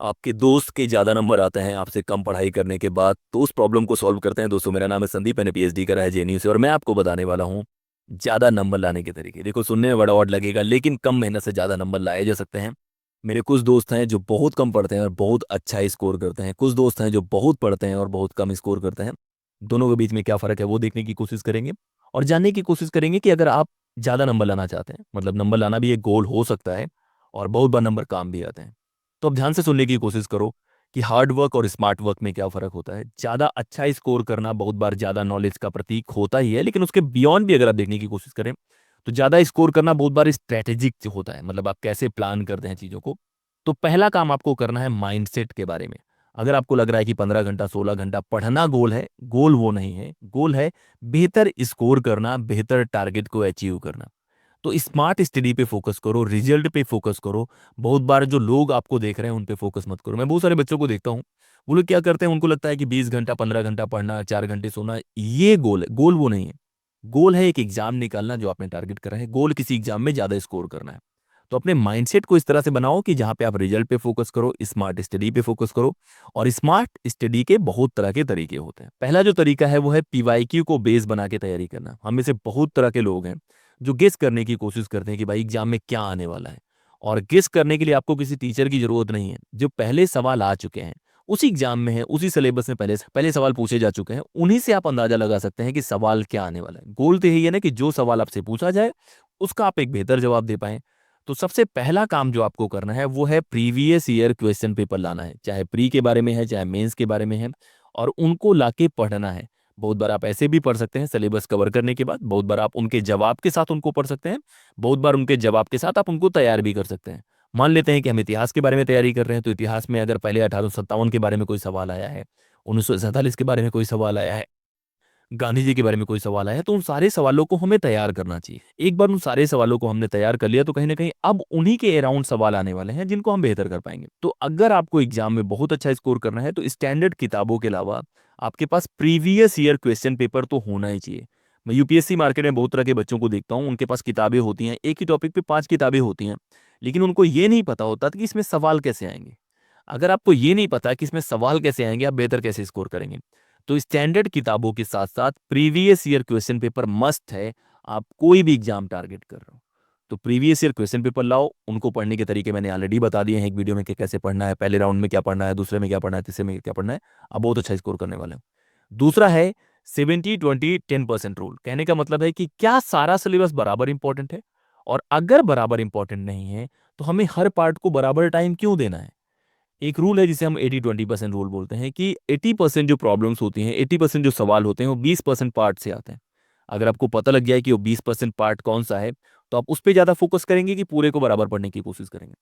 आपके दोस्त के ज़्यादा नंबर आते हैं आपसे कम पढ़ाई करने के बाद, तो उस प्रॉब्लम को सॉल्व करते हैं। दोस्तों, मेरा नाम है संदीप, मैंने पीएचडी करा है जेएनयू से, और मैं आपको बताने वाला हूँ ज़्यादा नंबर लाने के तरीके। देखो, सुनने में बड़ा ऑड लगेगा, लेकिन कम मेहनत से ज़्यादा नंबर लाए जा सकते हैं। मेरे कुछ दोस्त हैं जो बहुत कम पढ़ते हैं और बहुत अच्छा स्कोर करते हैं। कुछ दोस्त हैं जो बहुत पढ़ते हैं और बहुत कम स्कोर करते हैं। दोनों के बीच में क्या फ़र्क है वो देखने की कोशिश करेंगे, और जानने की कोशिश करेंगे कि अगर आप ज़्यादा नंबर लाना चाहते हैं, मतलब नंबर लाना भी एक गोल हो सकता है, और बहुत बार नंबर काम भी आते हैं। तो अब ध्यान से सुनने की कोशिश करो कि हार्ड वर्क और स्मार्ट वर्क में क्या फ़र्क होता है। ज़्यादा अच्छा स्कोर करना बहुत बार ज़्यादा नॉलेज का प्रतीक होता ही है, लेकिन उसके बियॉन्ड भी अगर आप देखने की कोशिश करें, तो ज़्यादा स्कोर करना बहुत बार स्ट्रैटेजिक होता है, मतलब आप कैसे प्लान करते हैं चीज़ों को। तो पहला काम आपको करना है माइंडसेट के बारे में। अगर आपको लग रहा है कि 15 घंटा, 16 घंटा पढ़ना गोल है, गोल वो नहीं है। गोल है बेहतर स्कोर करना, बेहतर टारगेट को अचीव करना। तो स्मार्ट स्टडी पे फोकस करो, रिजल्ट पे फोकस करो। बहुत बार जो लोग आपको देख रहे हैं उन पे फोकस मत करो। मैं बहुत सारे बच्चों को देखता हूँ, वो लोग क्या करते हैं, उनको लगता है कि 20 घंटा, 15 घंटा पढ़ना, 4 घंटे सोना, ये गोल है। गोल वो नहीं है। गोल है एक एग्जाम निकालना जो आपने टारगेट करा है। गोल किसी एग्जाम में ज़्यादा स्कोर करना है। तो अपने माइंडसेट को इस तरह से बनाओ कि जहाँ पे आप रिजल्ट पे फोकस करो, स्मार्ट स्टडी पे फोकस करो। और स्मार्ट स्टडी के बहुत तरह के तरीके होते हैं। पहला जो तरीका है वो है पीवाईक्यू को बेस बना के तैयारी करना। हम में से बहुत तरह के लोग हैं जो गेस करने की कोशिश करते हैं कि भाई एग्जाम में क्या आने वाला है। और गेस करने के लिए आपको किसी टीचर की जरूरत नहीं है। जो पहले सवाल आ चुके हैं, उसी एग्जाम में है, उसी सिलेबस में पहले पहले सवाल पूछे जा चुके हैं, उन्हीं से आप अंदाजा लगा सकते हैं कि सवाल क्या आने वाला है। गोल तो यही है ना कि जो सवाल आपसे पूछा जाए उसका आप एक बेहतर जवाब दे पाएं। तो सबसे पहला काम जो आपको करना है वो है प्रीवियस ईयर क्वेश्चन पेपर लाना है, चाहे प्री के बारे में है, चाहे मेंस के बारे में है, और उनको लाके पढ़ना है। बहुत बार आप ऐसे भी पढ़ सकते हैं सिलेबस कवर करने के बाद, बहुत बार आप उनके जवाब के साथ उनको पढ़ सकते हैं, बहुत बार उनके जवाब के साथ आप उनको तैयार भी कर सकते हैं। मान लेते हैं कि हम इतिहास के बारे में तैयारी कर रहे हैं, तो इतिहास में अगर पहले 1857 के बारे में कोई सवाल आया है, 1947 के बारे में कोई सवाल आया है, गांधी जी के बारे में कोई सवाल आया है, तो उन सारे सवालों को हमें तैयार करना चाहिए। एक बार उन सारे सवालों को हमने तैयार कर लिया, तो कहीं न कहीं अब उन्हीं के अराउंड सवाल आने वाले हैं जिनको हम बेहतर कर पाएँगे। तो अगर आपको एग्ज़ाम में बहुत अच्छा स्कोर करना है, तो स्टैंडर्ड किताबों के अलावा आपके पास प्रीवियस ईयर क्वेश्चन पेपर तो होना ही चाहिए। मैं यूपीएससी मार्केट में बहुत तरह के बच्चों को देखता हूँ, उनके पास किताबें होती हैं, एक ही टॉपिक पे 5 किताबें होती हैं, लेकिन उनको ये नहीं पता होता कि इसमें सवाल कैसे आएँगे। अगर आपको ये नहीं पता कि इसमें सवाल कैसे आएँगे, आप बेहतर कैसे स्कोर करेंगे? तो स्टैंडर्ड किताबों के साथ-साथ previous year question paper must है, आप कोई भी एग्ज़ाम टारगेट कर रहे हो। तो प्रीवियस ईयर क्वेश्चन पेपर लाओ, उनको पढ़ने के तरीके मैंने ऑलरेडी बता दिए हैं एक वीडियो में कि कैसे पढ़ना है, पहले राउंड में क्या पढ़ना है, दूसरे में क्या पढ़ना है, तीसरे में क्या पढ़ना है, आप बहुत अच्छा स्कोर करने वाले हो। दूसरा है 70-20-10% रूल। कहने का मतलब है कि क्या सारा सिलेबस बराबर इंपॉर्टेंट है? और अगर बराबर इंपॉर्टेंट नहीं है, तो हमें हर पार्ट को बराबर टाइम क्यों देना है? एक रूल है जिसे हम 80-20% रूल बोलते हैं कि 80% जो प्रॉब्लम्स होती हैं, 80% जो सवाल होते हैं, वो 20% पार्ट से आते हैं। अगर आपको पता लग गया है कि वो 20% पार्ट कौन-सा है, तो आप उस पे ज़्यादा फोकस करेंगे कि पूरे को बराबर पढ़ने की कोशिश करेंगे।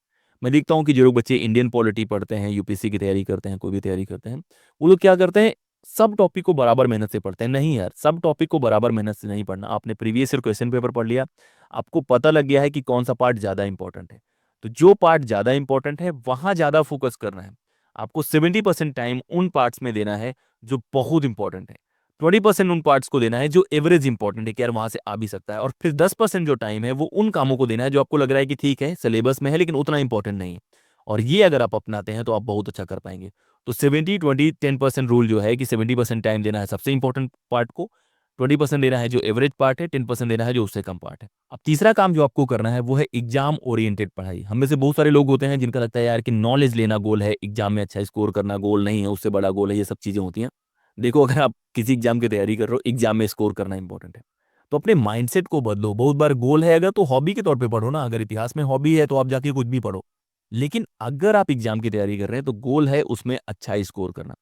मैं देखता हूँ कि जो लोग बच्चे इंडियन पॉलिटी पढ़ते हैं, यूपीएससी की तैयारी करते हैं, कोई भी तैयारी करते हैं, वो लोग क्या करते हैं, सब टॉपिक को बराबर मेहनत से पढ़ते हैं। नहीं यार, सब टॉपिक को बराबर मेहनत से नहीं पढ़ना। आपने प्रीवियस ईयर क्वेश्चन पेपर पढ़ लिया, आपको पता लग गया है कि कौन-सा पार्ट ज़्यादा इंपॉर्टेंट है। तो जो पार्ट ज़्यादा इंपॉर्टेंट है, वहाँ ज़्यादा फोकस करना है। आपको 70% टाइम उन पार्ट्स में देना है जो बहुत इंपॉर्टेंट है। 20% उन पार्ट्स को देना है जो एवरेज इंपॉर्टेंट है कि यार वहाँ से आ भी सकता है, और फिर 10% जो टाइम है वो उन कामों को देना है जो आपको लग रहा है कि ठीक है सिलेबस में है लेकिन उतना इंपॉर्टेंट नहीं है। और ये अगर आप अपनाते हैं तो आप बहुत अच्छा कर पाएँगे। तो 70-20-10% रूल जो है कि 70% टाइम देना है सबसे इंपॉर्टेंट पार्ट को, 20% देना है जो एवरेज पार्ट है, 10% देना है जो उससे कम पार्ट है। अब तीसरा काम जो आपको करना है वो है एग्जाम ओरिएंटेड पढ़ाई। हम में से बहुत सारे लोग होते हैं जिनका लगता है यार कि नॉलेज लेना गोल है, एग्जाम में अच्छा स्कोर करना गोल नहीं है, उससे बड़ा गोल है, ये सब चीज़ें होती हैं। देखो, अगर आप किसी एग्जाम की तैयारी कर रहे हो, एग्जाम में स्कोर करना इंपॉर्टेंट है। तो अपने माइंडसेट को बदलो। बहुत बार गोल है अगर, तो हॉबी के तौर पे पढ़ो ना। अगर इतिहास में हॉबी है तो आप जाके कुछ भी पढ़ो। लेकिन अगर आप एग्जाम की तैयारी कर रहे हैं तो गोल है उसमें अच्छा स्कोर करना।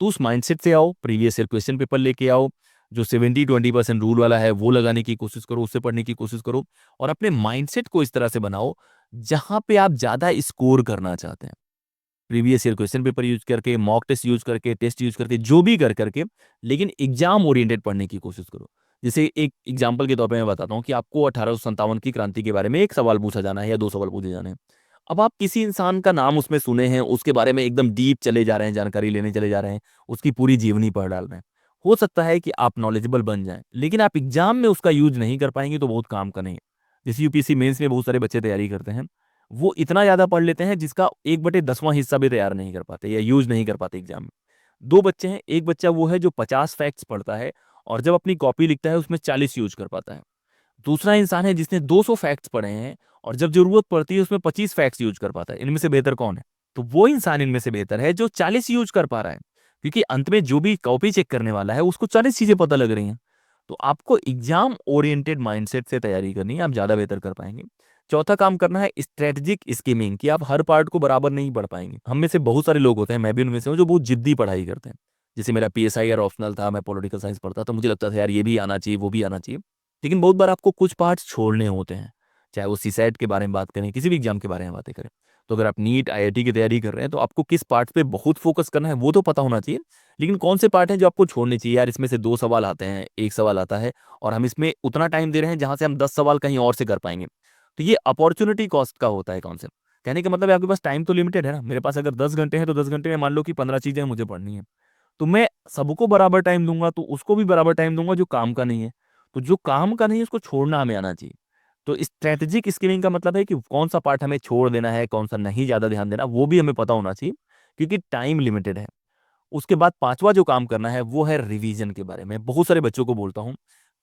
तो उस माइंडसेट से आओ, प्रीवियस ईयर क्वेश्चन पेपर लेके आओ, जो 70-20% रूल वाला है वो लगाने की कोशिश करो, उससे पढ़ने की कोशिश करो, और अपने माइंडसेट को इस तरह से बनाओ जहां पे आप ज्यादा स्कोर करना चाहते हैं। Previous year question paper use करके, मॉक टेस्ट यूज करके, टेस्ट यूज करके, जो भी कर करके, लेकिन एग्जाम ओरिएंटेड पढ़ने की कोशिश करो। जैसे एक एग्जांपल के तौर पे मैं बताता हूँ कि आपको 1857 की क्रांति के बारे में एक सवाल पूछा जाना है या 2 सवाल पूछे जाने हैं। अब आप किसी इंसान का नाम उसमें सुने हैं, उसके बारे में एकदम डीप चले जा रहे हैं, जानकारी लेने चले जा रहे हैं, उसकी पूरी जीवनी पढ़ डाल रहे हैं। हो सकता है कि आप नॉलेजेबल बन जाएँ, लेकिन आप एग्जाम में उसका यूज़ नहीं कर पाएँगे तो बहुत काम का नहीं है। जैसे यूपीएससी मेंस में बहुत सारे बच्चे तैयारी करते हैं, वो इतना ज़्यादा पढ़ लेते हैं जिसका 1/10वां हिस्सा भी तैयार नहीं कर पाते या यूज़ नहीं कर पाते एग्जाम में। 2 बच्चे हैं, एक बच्चा वो है जो 50 फैक्ट्स पढ़ता है और जब अपनी कॉपी लिखता है उसमें 40 यूज़ कर पाता है। दूसरा इंसान है जिसने 200 फैक्ट्स पढ़े हैं और जब ज़रूरत पड़ती है उसमें 25 फैक्ट्स यूज़ कर पाता है। इनमें से बेहतर कौन है? तो वो इंसान इनमें से बेहतर है जो 40 यूज़ कर पा रहा है। क्योंकि अंत में जो भी कॉपी चेक करने वाला है उसको 40 चीज़ें पता लग रही हैं। तो आपको एग्ज़ाम ओरिएंटेड माइंडसेट से तैयारी करनी है, आप ज़्यादा बेहतर कर पाएँगे। चौथा काम करना है स्ट्रैटेजिक स्कीमिंग कि आप हर पार्ट को बराबर नहीं पढ़ पाएँगे। हम में से बहुत सारे लोग होते हैं, मैं भी उनमें से हूँ, जो बहुत ज़िद्दी पढ़ाई करते हैं। जैसे मेरा पीएसआई और ऑप्शनल था, मैं पॉलिटिकल साइंस पढ़ता तो मुझे लगता था यार ये भी आना चाहिए, वो भी आना चाहिए। लेकिन बहुत बार आपको कुछ पार्ट्स छोड़ने होते हैं, चाहे वो सीसैट के बारे में बात करें, किसी भी एग्ज़ाम के बारे में बातें करें। तो अगर आप नीट, आईआईटी की तैयारी कर रहे हैं, तो आपको किस पार्ट पे बहुत फ़ोकस करना है, वो तो पता होना चाहिए। लेकिन कौन से पार्ट हैं जो आपको छोड़ने चाहिए, यार इसमें से 2 सवाल आते हैं, 1 सवाल आता है और हम इसमें उतना टाइम दे रहे हैं, जहाँ से हम 10 सवाल कहीं और से कर पाएँगे। तो ये अपॉर्च्युनिटी कॉस्ट का होता है कॉन्सेप्ट। कहने का मतलब है आपके पास टाइम तो लिमिटेड है ना, मेरे पास अगर 10 घंटे हैं, तो 10 घंटे में मान लो कि 15 चीज़ें मुझे पढ़नी है। तो मैं सबको बराबर टाइम दूँगा, तो उसको भी बराबर टाइम दूँगा जो काम का नहीं है। तो जो काम का नहीं है उसको छोड़ना हमें आना चाहिए। तो स्ट्रैटेजिक स्किलिंग का मतलब है कि कौन-सा पार्ट हमें छोड़ देना है, कौन-सा नहीं ज़्यादा ध्यान देना, वो भी हमें पता होना चाहिए, क्योंकि टाइम लिमिटेड है। उसके बाद 5वां जो काम करना है वो है रिवीजन के बारे में। बहुत सारे बच्चों को बोलता हूँ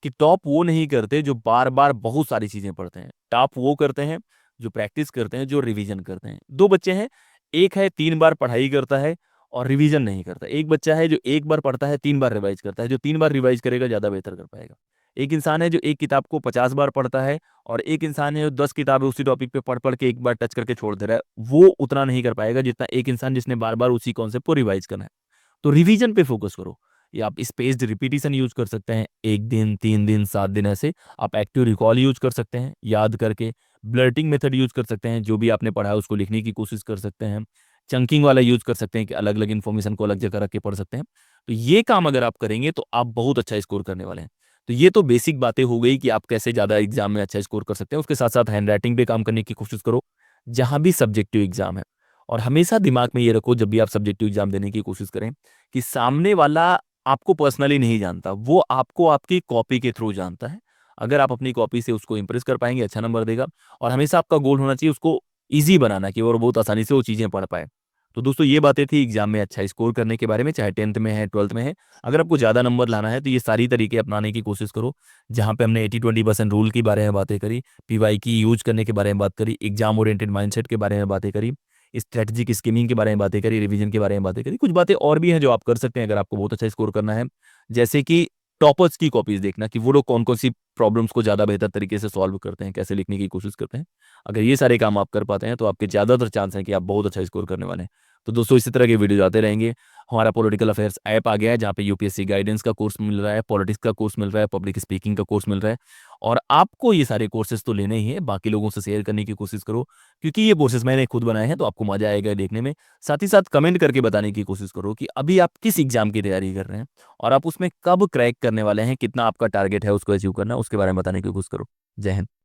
कि टॉप वो नहीं करते जो बार-बार बहुत सारी चीज़ें पढ़ते हैं। टॉप वो करते हैं जो प्रैक्टिस करते हैं, जो रिवीजन करते हैं। 2 बच्चे हैं, एक है 3 बार पढ़ाई करता है और रिवीजन नहीं करता। एक बच्चा है जो 1 बार पढ़ता है, 3 बार रिवाइज़ करता है। जो 3 बार रिवाइज़ करेगा ज़्यादा बेहतर कर पाएगा। एक इंसान है जो एक किताब को 50 बार पढ़ता है और एक इंसान है जो 10 किताबें उसी टॉपिक पे पढ़-पढ़ के एक बार टच करके छोड़ दे रहा है। वो उतना नहीं कर पाएगा जितना एक इंसान जिसने बार-बार उसी कॉन्सेप्ट को रिवाइज़ करना है। तो रिवीजन पे फ़ोकस करो। या आप स्पेस्ड रिपिटिशन यूज़ कर सकते हैं, 1 दिन, 3 दिन, 7 दिन ऐसे। आप एक्टिव रिकॉल यूज़ कर सकते हैं, याद करके। ब्लर्टिंग मेथड यूज़ कर सकते हैं, जो भी आपने पढ़ा है उसको लिखने की कोशिश कर सकते हैं। चंकिंग वाला यूज़ कर सकते हैं कि अलग-अलग इन्फॉर्मेशन को अलग जगह रख के पढ़ सकते हैं। तो ये काम अगर आप करेंगे तो आप बहुत अच्छा स्कोर करने वाले हैं। तो ये तो बेसिक बातें हो गई कि आप कैसे ज़्यादा एग्ज़ाम में अच्छा स्कोर कर सकते हैं। उसके साथ-साथ हैंडराइटिंग पे काम करने की कोशिश करो, जहाँ भी सब्जेक्टिव एग्ज़ाम है। और हमेशा दिमाग में ये रखो जब भी आप सब्जेक्टिव एग्ज़ाम देने की कोशिश करें कि सामने वाला आपको पर्सनली नहीं जानता, वो आपको आपकी कॉपी के थ्रू जानता है। अगर आप अपनी कॉपी से उसको इम्प्रेस कर पाएँगे, अच्छा नंबर देगा और हमेशा आपका गोल होना चाहिए उसको ईज़ी बनाना कि वो बहुत आसानी से वो चीज़ें पढ़ पाए। तो दोस्तों ये बातें थी एग्ज़ाम में अच्छा स्कोर करने के बारे में, चाहे 10th में है, 12th में है। अगर आपको ज़्यादा नंबर लाना है तो ये सारी तरीके अपनाने की कोशिश करो, जहाँ पे हमने 80-20% रूल के बारे में बातें करी, पीवाई की यूज़ करने के बारे में बात करी, एग्ज़ाम ओरिएंटेड माइंडसेट के बारे में बातें करी, स्ट्रैटेजिक स्कीमिंग के बारे में बातें करी, रिवीजन के बारे में बातें करी। कुछ बातें और भी हैं जो आप कर सकते हैं अगर आपको बहुत अच्छा स्कोर करना है। जैसे कि टॉपर्स की कॉपीज़ देखना कि वो लोग कौन-कौन सी प्रॉब्लम्स को ज़्यादा बेहतर तरीके से सॉल्व करते हैं, कैसे लिखने की कोशिश करते हैं। अगर ये सारे काम आप कर पाते हैं तो आपके ज़्यादातर चांस हैं कि आप बहुत अच्छा स्कोर करने वाले हैं। तो दोस्तों इसी तरह के वीडियोज़ आते रहेंगे। हमारा पॉलिटिकल अफेयर्स ऐप आ गया है जहाँ पे यूपीएससी गाइडेंस का कोर्स मिल रहा है, पॉलिटिक्स का कोर्स मिल रहा है, पब्लिक स्पीकिंग का कोर्स मिल रहा है और आपको ये सारे कोर्सेज़ तो लेने ही हैं, बाकी लोगों से शेयर करने की कोशिश करो क्योंकि ये कोर्सेज़ मैंने खुद बनाए हैं तो आपको मज़ा आएगा देखने में। साथ ही साथ कमेंट करके बताने की कोशिश करो कि अभी आप किस एग्ज़ाम की तैयारी कर रहे हैं और आप उसमें कब क्रैक करने वाले हैं, कितना आपका टारगेट है उसको अचीव करना, उसके बारे में बताने की कोशिश करो। जय हिंद।